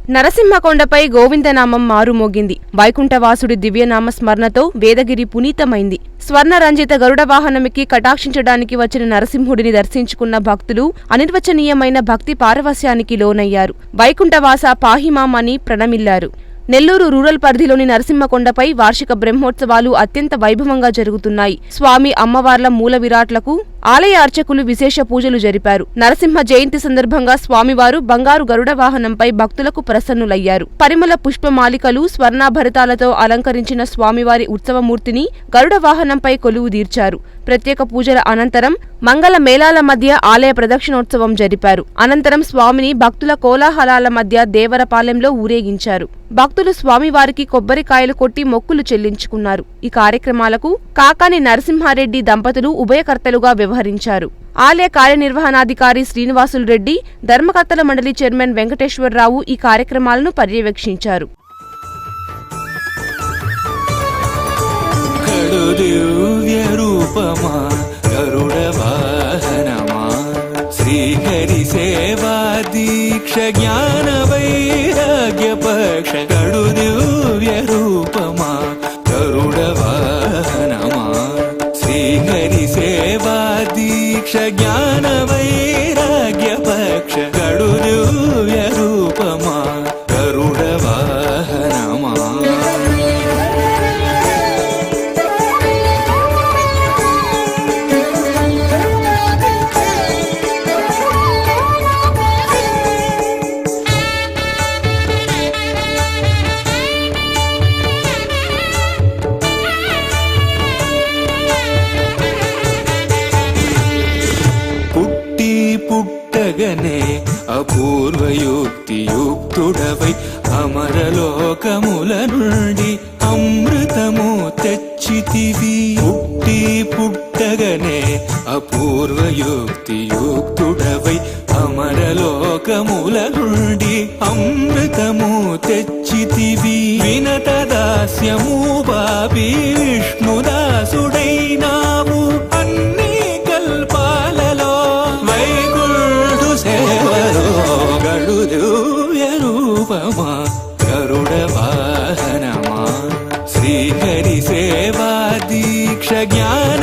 నరసింహకొండపై గోవిందనామం మారుమోగింది. వైకుంఠవాసుడి దివ్యనామ స్మరణతో వేదగిరి పునీతమైంది. స్వర్ణరంజిత గరుడ వాహనమికి కటాక్షించడానికి వచ్చిన నరసింహుడిని దర్శించుకున్న భక్తులు అనిర్వచనీయమైన భక్తి పారవస్యానికి లోనయ్యారు. వైకుంఠవాస పాహిమాం అని ప్రణమిల్లారు. నెల్లూరు రూరల్ పరిధిలోని నరసింహకొండపై వార్షిక బ్రహ్మోత్సవాలు అత్యంత వైభవంగా జరుగుతున్నాయి. స్వామి అమ్మవార్ల మూల విరాట్లకు ఆలయ అర్చకులు విశేష పూజలు జరిపారు. నరసింహ జయంతి సందర్భంగా స్వామివారు బంగారు గరుడ వాహనంపై భక్తులకు ప్రసన్నులయ్యారు. పరిమళ పుష్పమాలికలు, స్వర్ణాభరితాలతో అలంకరించిన స్వామివారి ఉత్సవమూర్తిని గరుడ వాహనంపై కొలువు తీర్చారు. ప్రత్యేక పూజల అనంతరం మంగళ మేళాల మధ్య ఆలయ ప్రదక్షిణోత్సవం జరిపారు. అనంతరం స్వామిని భక్తుల కోలాహలాల మధ్య దేవరపాలెంలో ఊరేగించారు. భక్తులు స్వామివారికి కొబ్బరికాయలు కొట్టి మొక్కులు చెల్లించుకున్నారు. ఈ కార్యక్రమాలకు కాకాని నరసింహారెడ్డి దంపతులు ఉభయకర్తలుగా వ్యవహరించారు. ఆలయ కార్యనిర్వహణాధికారి శ్రీనివాసులు రెడ్డి, ధర్మకర్తల మండలి చైర్మన్ వెంకటేశ్వరరావు ఈ కార్యక్రమాలను పర్యవేక్షించారు. శ్రీహరి సేవా దీక్ష జ్ఞాన వైరాగ్య పక్ష కడు దివ్య రూపమా గరుడ వాహనమా. శ్రీహరి సేవా దీక్ష జ్ఞాన వైరాగ్య పక్ష కడు దివ్య రూపమా గరుడ వాహనమా. పుట్టగనే అపూర్వయుక్తియుక్తుడవై అమరలోకముల నుండి అమృతము తెచ్చితివి. పుట్టగనే అపూర్వయుక్తియుక్తుడవై అమరలోకముల నుండి అమృతము తెచ్చితివి. వినత దాస్యము బాబి విష్ణుదాసుడైనావు అన్ని కల్పాలలో వైకుంఠు సేవలో గడు దివ్య రూపమా గరుడ వాహనమా. శ్రీహరి సేవా దీక్ష జ్ఞాన